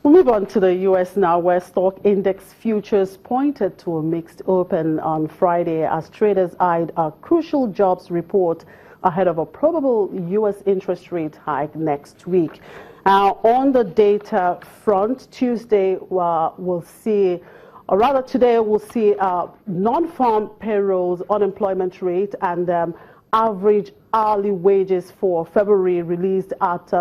We'll move on to the U.S. now, where stock index futures pointed to a mixed open on Friday as traders eyed a crucial jobs report ahead of a probable U.S. interest rate hike next week. On the data front, Tuesday we'll see, or rather today we'll see non-farm payrolls, unemployment rate, and average hourly wages for February released at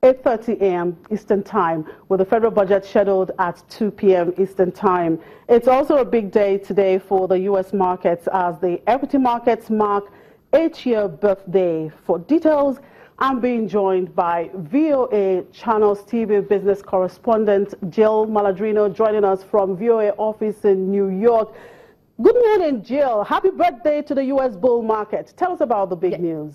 8:30 a.m. Eastern Time, with the federal budget scheduled at 2 p.m. Eastern Time. It's also a big day today for the U.S. markets as the equity markets mark 8-year birthday. For details, I'm being joined by VOA Channels TV business correspondent Jill Malandrino, joining us from VOA office in New York. Good morning, Jill. Happy birthday to the U.S. bull market. Tell us about the big news.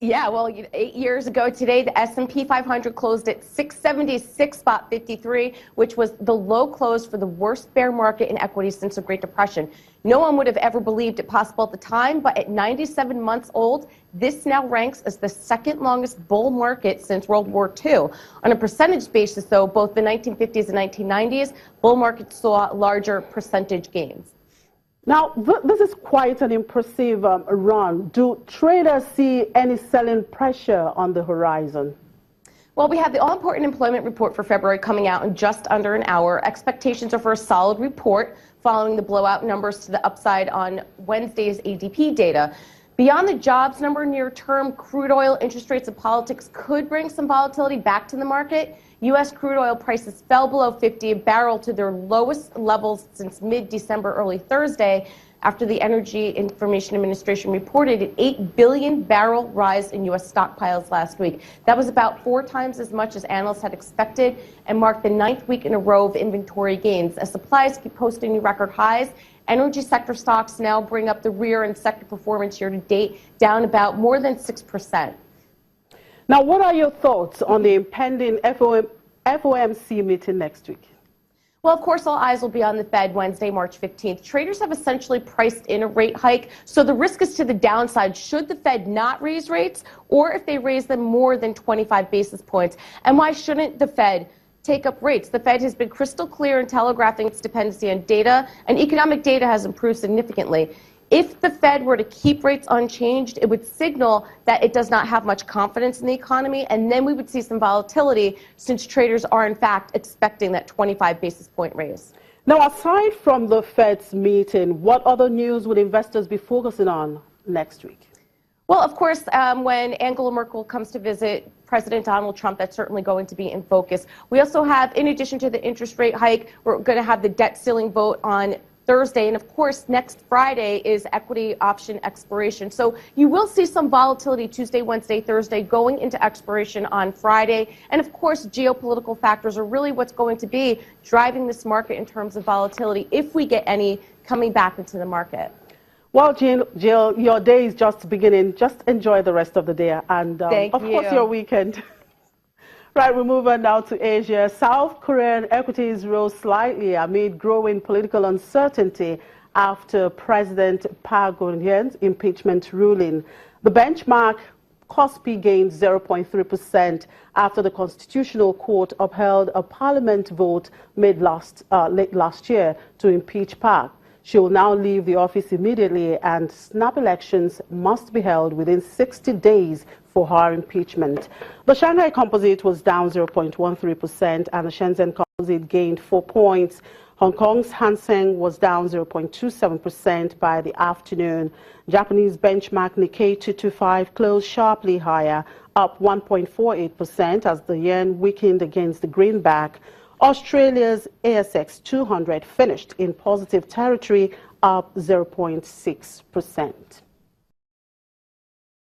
Yeah, well, 8 years ago today, the S&P 500 closed at 676.53, which was the low close for the worst bear market in equities since the Great Depression. No one would have ever believed it possible at the time, but at 97 months old, this now ranks as the second longest bull market since World War II. On a percentage basis, though, both the 1950s and 1990s, bull markets saw larger percentage gains. Now, this is quite an impressive run. Do traders see any selling pressure on the horizon? Well, we have the all-important employment report for February coming out in just under an hour. Expectations are for a solid report following the blowout numbers to the upside on Wednesday's ADP data. Beyond the jobs number near term, crude oil, interest rates, and politics could bring some volatility back to the market. U.S. crude oil prices fell below 50 a barrel to their lowest levels since mid-December, early Thursday, after the Energy Information Administration reported an 8 billion barrel rise in U.S. stockpiles last week. That was about 4 times as much as analysts had expected and marked the 9th week in a row of inventory gains. As supplies keep posting new record highs, energy sector stocks now bring up the rear and sector performance year to date down about more than 6%. Now, what are your thoughts on the impending FOMC meeting next week? Well, of course, all eyes will be on the Fed Wednesday, March 15th. Traders have essentially priced in a rate hike, so the risk is to the downside should the Fed not raise rates or if they raise them more than 25 basis points. And why shouldn't the Fed take up rates? The Fed has been crystal clear in telegraphing its dependency on data, and economic data has improved significantly. If the Fed were to keep rates unchanged, it would signal that it does not have much confidence in the economy, and then we would see some volatility since traders are, in fact, expecting that 25 basis point raise. Now, aside from the Fed's meeting, what other news would investors be focusing on next week? Well, of course, when Angela Merkel comes to visit President Donald Trump, that's certainly going to be in focus. We also have, in addition to the interest rate hike, we're going to have the debt ceiling vote on Thursday, and of course next Friday is equity option expiration. So you will see some volatility Tuesday, Wednesday, Thursday going into expiration on Friday. And of course geopolitical factors are really what's going to be driving this market in terms of volatility if we get any coming back into the market. Well, Jill, your day is just beginning. Just enjoy the rest of the day and of course your weekend. Right, we move on now to Asia. South Korean equities rose slightly amid growing political uncertainty after President Park Geun-hye's impeachment ruling. The benchmark KOSPI gained 0.3% after the Constitutional Court upheld a parliament vote made late last year to impeach Park. She will now leave the office immediately, and snap elections must be held within 60 days for her impeachment. The Shanghai Composite was down 0.13%, and the Shenzhen Composite gained 4 points. Hong Kong's Hang Seng was down 0.27% by the afternoon. Japanese benchmark Nikkei 225 closed sharply higher, up 1.48% as the yen weakened against the greenback. Australia's ASX 200 finished in positive territory, up 0.6%.